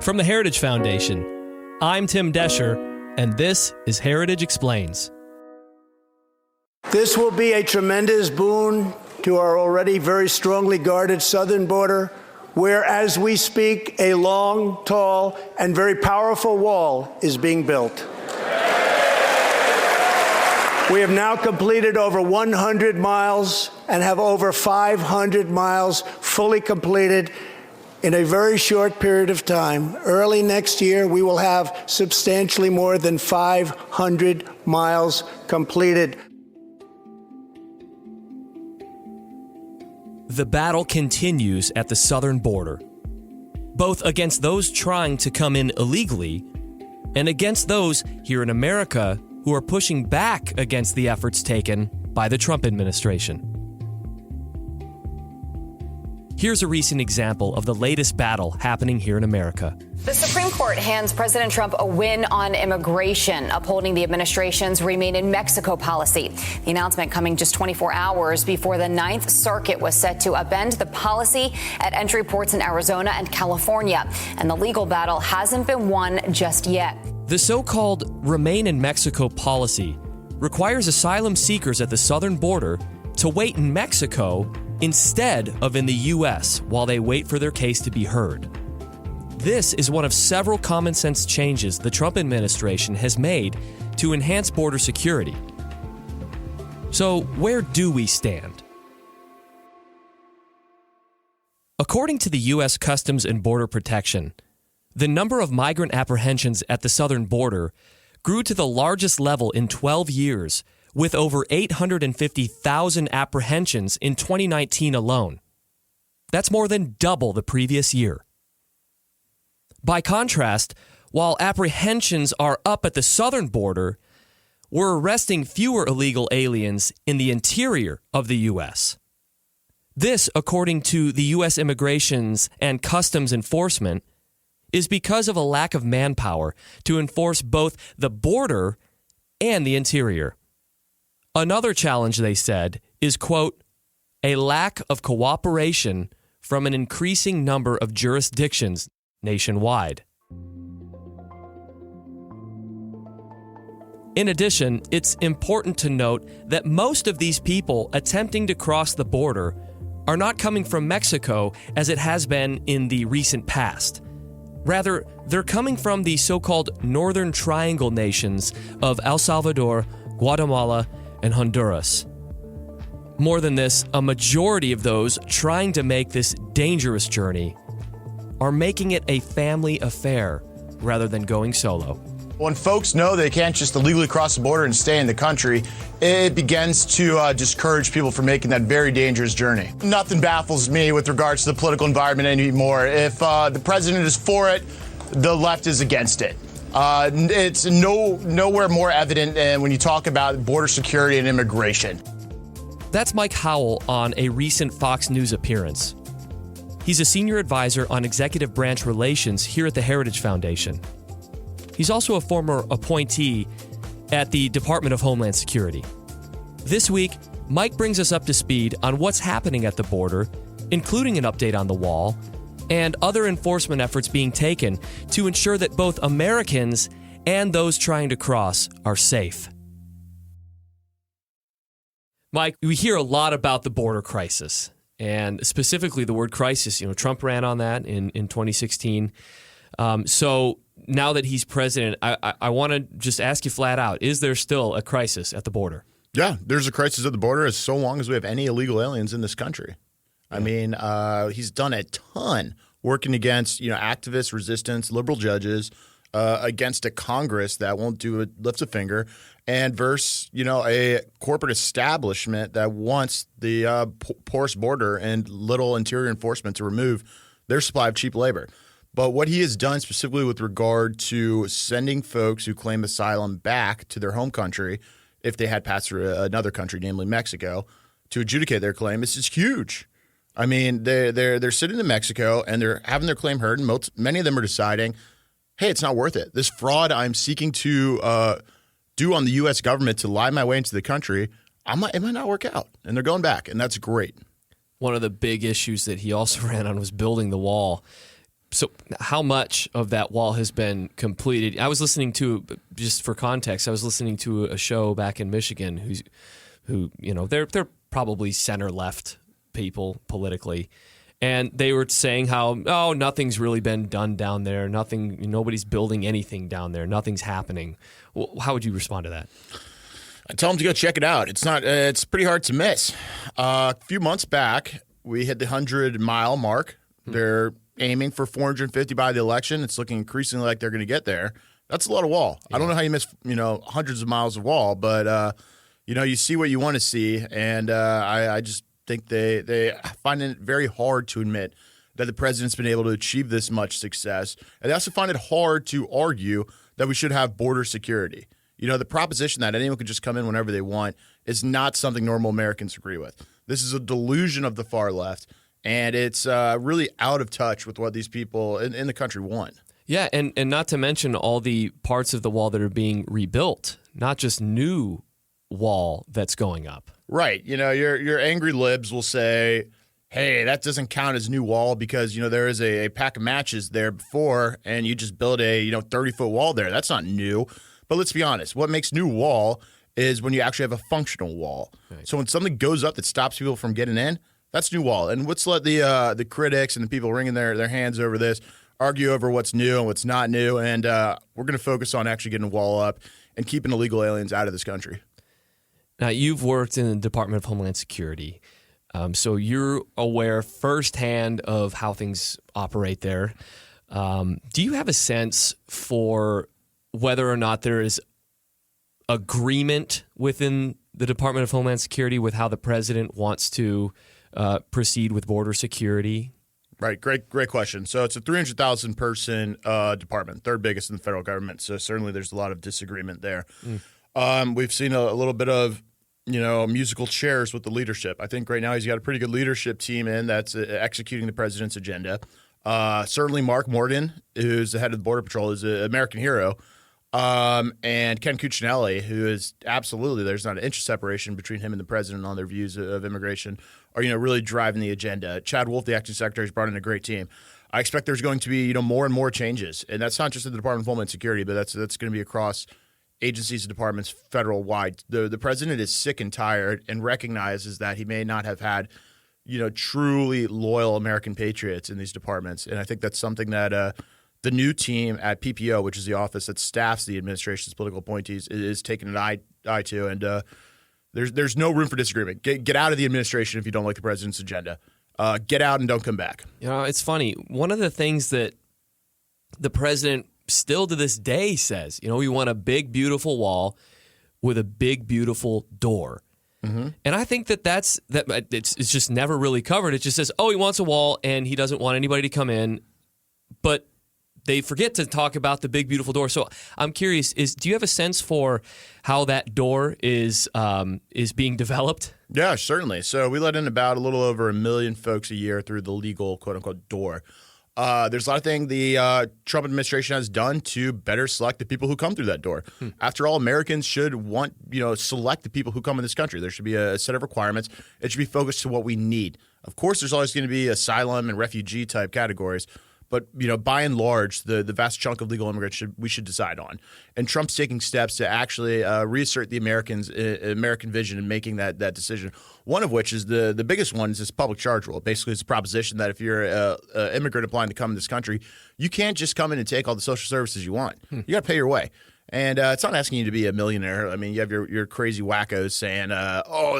From the Heritage Foundation, I'm Tim Descher, and this is Heritage Explains. This will be a tremendous boon to our already very strongly guarded southern border, where, as we speak, a long, tall, and very powerful wall is being built. We have now completed over 100 miles and have over 500 miles fully completed in a very short period of time. Early next year, we will have substantially more than 500 miles completed. The battle continues at the southern border, both against those trying to come in illegally and against those here in America who are pushing back against the efforts taken by the Trump administration. Here's a recent example of the latest battle happening here in America. The Supreme Court hands President Trump a win on immigration, upholding the administration's Remain in Mexico policy. The announcement coming just 24 hours before the Ninth Circuit was set to upend the policy at entry ports in Arizona and California. And the legal battle hasn't been won just yet. The so-called Remain in Mexico policy requires asylum seekers at the southern border to wait in Mexico instead of in the U.S. while they wait for their case to be heard. This is one of several common sense changes the Trump administration has made to enhance border security. So, where do we stand? According to the U.S. Customs and Border Protection, the number of migrant apprehensions at the southern border grew to the largest level in 12 years, with over 850,000 apprehensions in 2019 alone. That's more than double the previous year. By contrast, while apprehensions are up at the southern border, we're arresting fewer illegal aliens in the interior of the U.S. This, according to the U.S. Immigrations and Customs Enforcement, is because of a lack of manpower to enforce both the border and the interior. Another challenge, they said, is, quote, a lack of cooperation from an increasing number of jurisdictions nationwide. In addition, it's important to note that most of these people attempting to cross the border are not coming from Mexico as it has been in the recent past. Rather, they're coming from the so-called Northern Triangle nations of El Salvador, Guatemala, and Honduras. More than this, a majority of those trying to make this dangerous journey are making it a family affair rather than going solo. When folks know they can't just illegally cross the border and stay in the country, it begins to discourage people from making that very dangerous journey. Nothing baffles me with regards to the political environment anymore. If the president is for it, the left is against it. It's nowhere more evident than when you talk about border security and immigration. That's Mike Howell on a recent Fox News appearance. He's a senior advisor on executive branch relations here at the Heritage Foundation. He's also a former appointee at the Department of Homeland Security. This week, Mike brings us up to speed on what's happening at the border, including an update on the wall, and other enforcement efforts being taken to ensure that both Americans and those trying to cross are safe. Mike, we hear a lot about the border crisis, and specifically the word crisis. You know, Trump ran on that in 2016. So now that he's president, I want to just ask you flat out, is there still a crisis at the border? Yeah, there's a crisis at the border as so long as we have any illegal aliens in this country. I mean, he's done a ton working against, activists, resistance, liberal judges, against a Congress that won't lift a finger, and versus, a corporate establishment that wants the porous border and little interior enforcement to remove their supply of cheap labor. But what he has done specifically with regard to sending folks who claim asylum back to their home country if they had passed through another country, namely Mexico, to adjudicate their claim is just huge. I mean, they're sitting in Mexico and they're having their claim heard, and many of them are deciding, hey, it's not worth it. This fraud I'm seeking to do on the U.S. government to lie my way into the country, it might not work out. And they're going back, and that's great. One of the big issues that he also ran on was building the wall. So how much of that wall has been completed? I was listening to, just for context, I was listening to a show back in Michigan who they're probably center left people politically, and they were saying how nothing's really been done down there, nobody's building anything down there, nothing's happening. Well, how would you respond to that? I tell them to go check it out. It's pretty hard to miss. A few months back, we hit the 100-mile mark. They're aiming for 450 by the election. It's looking increasingly like they're going to get there. That's a lot of wall. Yeah. I don't know how you miss, hundreds of miles of wall, but you see what you want to see, and I just think they find it very hard to admit that the president's been able to achieve this much success, and they also find it hard to argue that we should have border security. The proposition that anyone can just come in whenever they want is not something normal Americans agree with. This is a delusion of the far left, and it's really out of touch with what these people in the country want. Yeah, and not to mention all the parts of the wall that are being rebuilt, not just new wall that's going up. Right. Your angry libs will say, hey, that doesn't count as new wall because, there is a pack of matches there before and you just build a, 30-foot wall there. That's not new. But let's be honest. What makes new wall is when you actually have a functional wall. Right. So when something goes up that stops people from getting in, that's new wall. And let's let the critics and the people wringing their hands over this argue over what's new and what's not new. And we're going to focus on actually getting a wall up and keeping illegal aliens out of this country. Now, you've worked in the Department of Homeland Security, so you're aware firsthand of how things operate there. Do you have a sense for whether or not there is agreement within the Department of Homeland Security with how the president wants to proceed with border security? Right. Great question. So it's a 300,000 person department, third biggest in the federal government. So certainly there's a lot of disagreement there. We've seen a little bit of, musical chairs with the leadership. I think right now he's got a pretty good leadership team in that's executing the president's agenda. Certainly Mark Morgan, who's the head of the Border Patrol, is an American hero. And Ken Cuccinelli, who is absolutely, there's not an inch of separation between him and the president on their views of immigration, are, really driving the agenda. Chad Wolf, the acting secretary, has brought in a great team. I expect there's going to be, more and more changes. And that's not just in the Department of Homeland Security, but that's going to be across agencies and departments federal-wide. The president is sick and tired and recognizes that he may not have had, truly loyal American patriots in these departments. And I think that's something that the new team at PPO, which is the office that staffs the administration's political appointees, is taking an eye to. And there's no room for disagreement. Get out of the administration if you don't like the president's agenda. Get out and don't come back. It's funny. One of the things that the president still to this day says, we want a big, beautiful wall with a big, beautiful door. Mm-hmm. And I think that it's just never really covered. It just says, he wants a wall and he doesn't want anybody to come in. But they forget to talk about the big, beautiful door. So I'm curious, do you have a sense for how that door is being developed? Yeah, certainly. So we let in about a little over 1 million folks a year through the legal, quote-unquote, door. There's a lot of things the Trump administration has done to better select the people who come through that door. After all, Americans should select the people who come in this country. There should be a set of requirements. It should be focused to what we need. Of course, there's always going to be asylum and refugee type categories. But, by and large, the vast chunk of legal immigrants we should decide on. And Trump's taking steps to actually reassert the American vision in making that decision, one of which is the biggest one is this public charge rule. Basically, it's a proposition that if you're an immigrant applying to come in this country, you can't just come in and take all the social services you want. You got to pay your way. And it's not asking you to be a millionaire. I mean, you have your crazy wackos saying,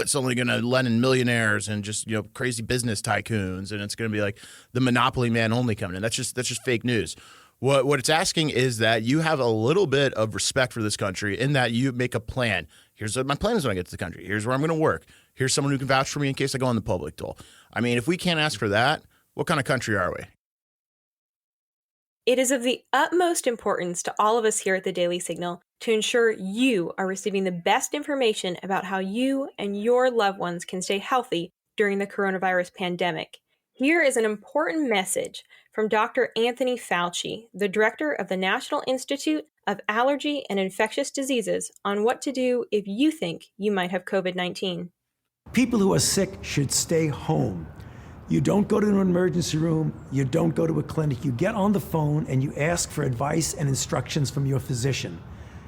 it's only going to lend in millionaires and just, crazy business tycoons. And it's going to be like the monopoly man only coming in. That's just fake news. What it's asking is that you have a little bit of respect for this country in that you make a plan. Here's what my plan is when I get to the country. Here's where I'm going to work. Here's someone who can vouch for me in case I go on the public dole. I mean, if we can't ask for that, what kind of country are we? It is of the utmost importance to all of us here at the Daily Signal to ensure you are receiving the best information about how you and your loved ones can stay healthy during the coronavirus pandemic. Here is an important message from Dr. Anthony Fauci, the director of the National Institute of Allergy and Infectious Diseases, on what to do if you think you might have COVID-19. People who are sick should stay home. You don't go to an emergency room, you don't go to a clinic, you get on the phone and you ask for advice and instructions from your physician.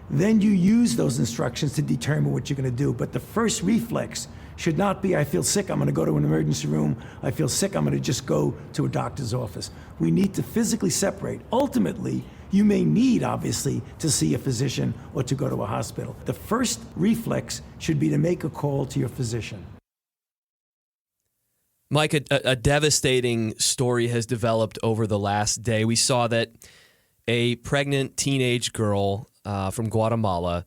Then you use those instructions to determine what you're going to do. But the first reflex should not be, I feel sick, I'm going to go to an emergency room. I feel sick, I'm going to just go to a doctor's office. We need to physically separate. Ultimately, you may need, obviously, to see a physician or to go to a hospital. The first reflex should be to make a call to your physician. Mike, a devastating story has developed over the last day. We saw that a pregnant teenage girl from Guatemala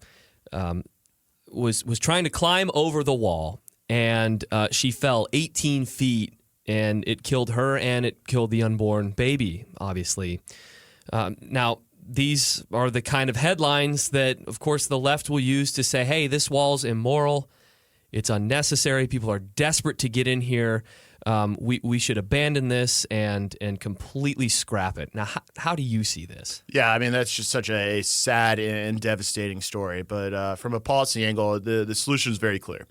was trying to climb over the wall, and she fell 18 feet, and it killed her and it killed the unborn baby, obviously. Now, these are the kind of headlines that, of course, the left will use to say, hey, this wall's immoral, it's unnecessary, people are desperate to get in here. We should abandon this and completely scrap it. Now, how do you see this? Yeah, I mean, that's just such a sad and devastating story. But from a policy angle, the solution is very clear.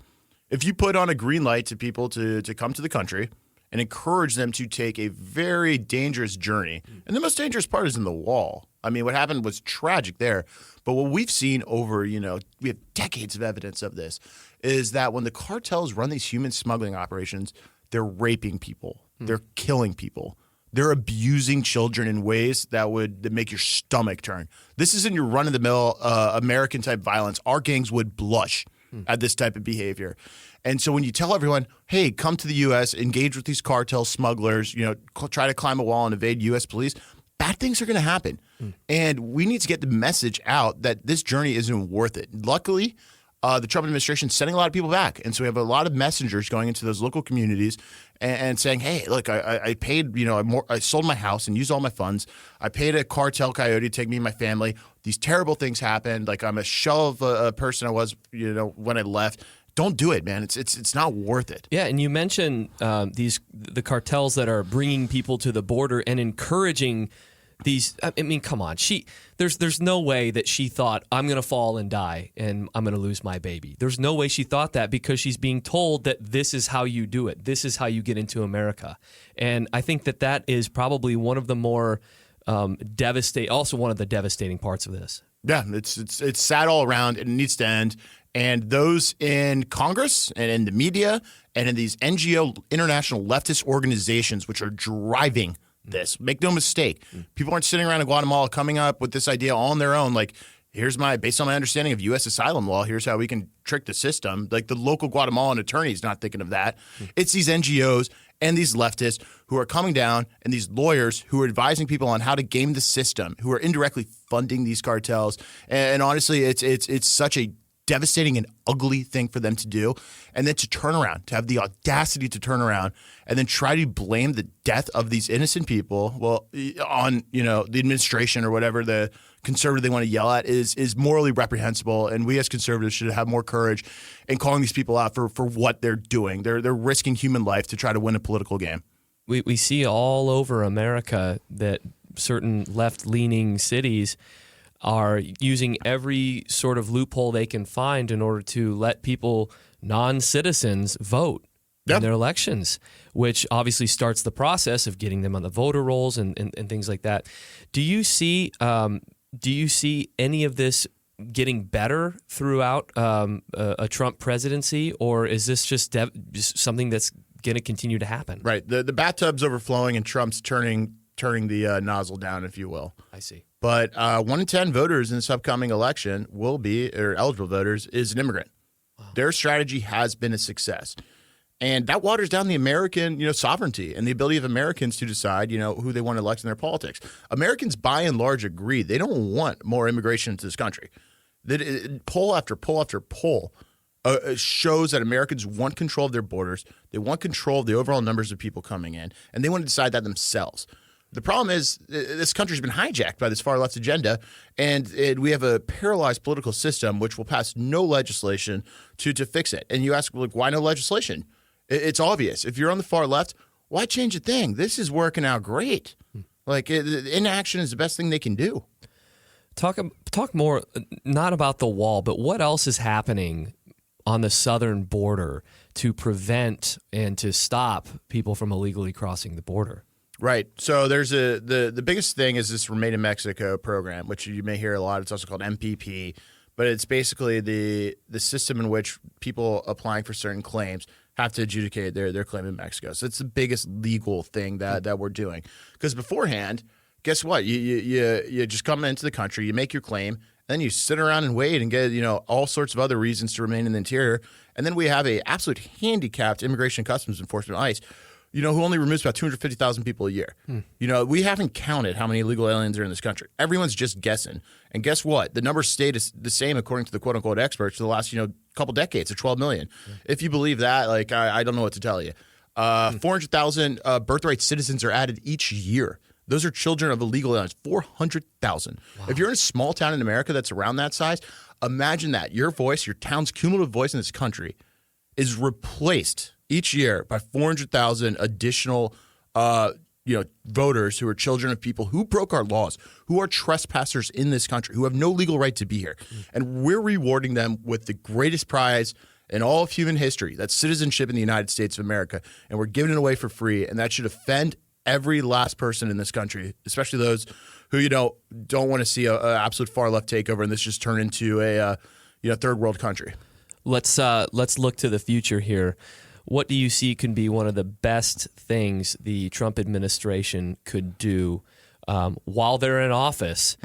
If you put on a green light to people to come to the country and encourage them to take a very dangerous journey, and the most dangerous part is in the wall. I mean, what happened was tragic there. But what we've seen over, we have decades of evidence of this, is that when the cartels run these human smuggling operations, they're raping people. They're killing people. They're abusing children in ways that make your stomach turn. This isn't your run-of-the-mill American-type violence. Our gangs would blush at this type of behavior. And so when you tell everyone, hey, come to the U.S., engage with these cartel smugglers, try to climb a wall and evade U.S. police, bad things are going to happen. And we need to get the message out that this journey isn't worth it. Luckily, the Trump administration is sending a lot of people back. And so we have a lot of messengers going into those local communities and saying, hey, look, I paid, I sold my house and used all my funds. I paid a cartel coyote to take me and my family. These terrible things happened. Like, I'm a shell of a person I was, when I left. Don't do it, man. It's not worth it. Yeah, and you mentioned the cartels that are bringing people to the border and encouraging these. I mean, come on. There's no way that she thought, I'm going to fall and die and I'm going to lose my baby. There's no way she thought that, because she's being told that this is how you do it. This is how you get into America. And I think that is probably one of the more also one of the devastating parts of this. Yeah, it's sad all around, and it needs to end. And those in Congress and in the media and in these NGO international leftist organizations which are driving this, make no mistake, people aren't sitting around in Guatemala coming up with this idea all on their own. Like, based on my understanding of U.S. asylum law, here's how we can trick the system. Like, the local Guatemalan attorney is not thinking of that. It's these NGOs and these leftists who are coming down, and these lawyers who are advising people on how to game the system, who are indirectly funding these cartels. And honestly, it's such a devastating and ugly thing for them to do. And then to turn around, to have the audacity to turn around and then try to blame the death of these innocent people, on, the administration or whatever the conservative they want to yell at is morally reprehensible. And we as conservatives should have more courage in calling these people out for what they're doing. They're risking human life to try to win a political game. We see all over America that certain left-leaning cities are using every sort of loophole they can find in order to let people, non-citizens, vote in their elections, which obviously starts the process of getting them on the voter rolls and things like that. Do you see any of this getting better throughout a Trump presidency, or is this just something that's going to continue to happen? Right. The bathtub's overflowing and Trump's turning the nozzle down, if you will. I see. But 1 in 10 voters in this upcoming election eligible voters, is an immigrant. Wow. Their strategy has been a success. And that waters down the American, sovereignty and the ability of Americans to decide, who they want to elect in their politics. Americans, by and large, agree they don't want more immigration into this country. Poll after poll after poll shows that Americans want control of their borders. They want control of the overall numbers of people coming in, and they want to decide that themselves. The problem is this country's been hijacked by this far left agenda, and we have a paralyzed political system which will pass no legislation to fix it. And you ask, why no legislation? It's obvious. If you're on the far left, why change a thing? This is working out great. Inaction is the best thing they can do. Talk more, not about the wall, but what else is happening on the southern border to prevent and to stop people from illegally crossing the border? Right. So there's the biggest thing is this Remain in Mexico program, which you may hear a lot. It's also called MPP, but it's basically the system in which people applying for certain claims have to adjudicate their claim in Mexico. So it's the biggest legal thing that we're doing. Because beforehand, guess what? You just come into the country, you make your claim, then you sit around and wait and get all sorts of other reasons to remain in the interior. And then we have a absolute handicapped Immigration and Customs Enforcement, ICE, who only removes about 250,000 people a year. We haven't counted how many illegal aliens are in this country. Everyone's just guessing. And guess what? The numbers stayed the same according to the quote-unquote experts for the last, couple decades of 12 million. If you believe that, I don't know what to tell you. 400,000 birthright citizens are added each year. Those are children of illegal aliens, 400,000. Wow. If you're in a small town in America that's around that size, imagine that. Your voice, your town's cumulative voice in this country is replaced each year by 400,000 additional voters who are children of people who broke our laws, who are trespassers in this country, who have no legal right to be here. And we're rewarding them with the greatest prize in all of human history. That's citizenship in the United States of America. And we're giving it away for free. And that should offend every last person in this country, especially those who, don't want to see an absolute far left takeover and this just turn into a third world country. Let's look to the future here. What do you see can be one of the best things the Trump administration could do while they're in office?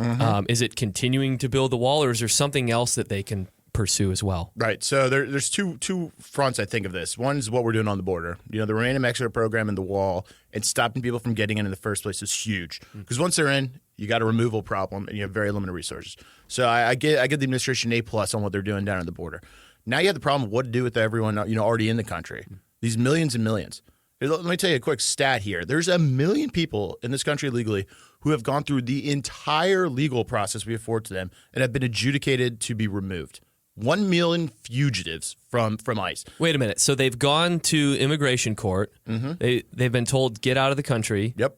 Is it continuing to build the wall, or is there something else that they can pursue as well? Right. So there's two fronts I think of this. One is what we're doing on the border. The Remain in Mexico program and the wall and stopping people from getting in the first place is huge. Because once they're in, you got a removal problem and you have very limited resources. So I get the administration A+ on what they're doing down at the border. Now you have the problem of what to do with everyone already in the country. These millions and millions. Let me tell you a quick stat here. There's 1 million people in this country legally who have gone through the entire legal process we afford to them and have been adjudicated to be removed. 1 million fugitives from ICE. Wait a minute. So they've gone to immigration court. They've been told, get out of the country. Yep.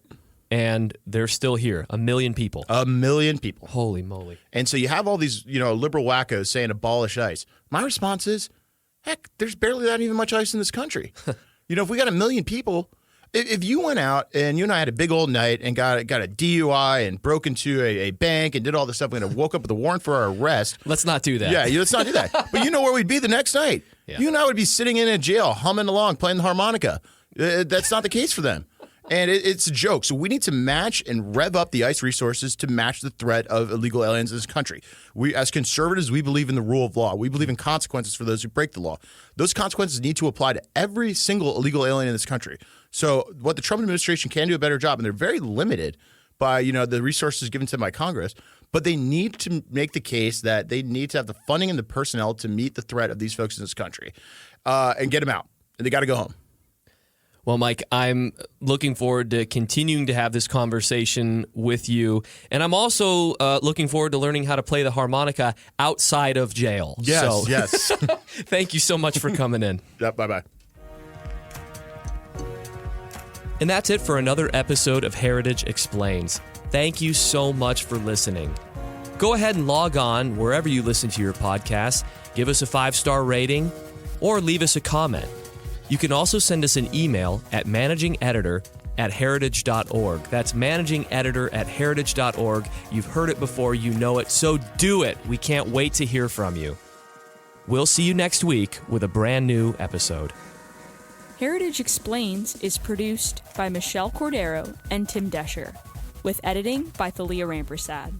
And they're still here. 1 million people. 1 million people. Holy moly. And so you have all these, liberal wackos saying abolish ICE. My response is, heck, there's barely that even much ICE in this country. If we got 1 million people, if you went out and you and I had a big old night and got a DUI and broke into a bank and did all this stuff, and woke up with a warrant for our arrest. Let's not do that. Yeah, let's not do that. But you know where we'd be the next night? Yeah. You and I would be sitting in a jail, humming along, playing the harmonica. That's not the case for them. And it's a joke. So we need to match and rev up the ICE resources to match the threat of illegal aliens in this country. We, as conservatives, we believe in the rule of law. We believe in consequences for those who break the law. Those consequences need to apply to every single illegal alien in this country. So what the Trump administration can do a better job, and they're very limited by the resources given to them by Congress, but they need to make the case that they need to have the funding and the personnel to meet the threat of these folks in this country and get them out. And they got to go home. Well, Mike, I'm looking forward to continuing to have this conversation with you. And I'm also looking forward to learning how to play the harmonica outside of jail. Yes, yes. Thank you so much for coming in. Yep, bye-bye. And that's it for another episode of Heritage Explains. Thank you so much for listening. Go ahead and log on wherever you listen to your podcast, give us a 5-star rating, or leave us a comment. You can also send us an email at managingeditor@heritage.org. That's managingeditor@heritage.org. You've heard it before, you know it, so do it. We can't wait to hear from you. We'll see you next week with a brand new episode. Heritage Explains is produced by Michelle Cordero and Tim Desher, with editing by Thalia Rampersad.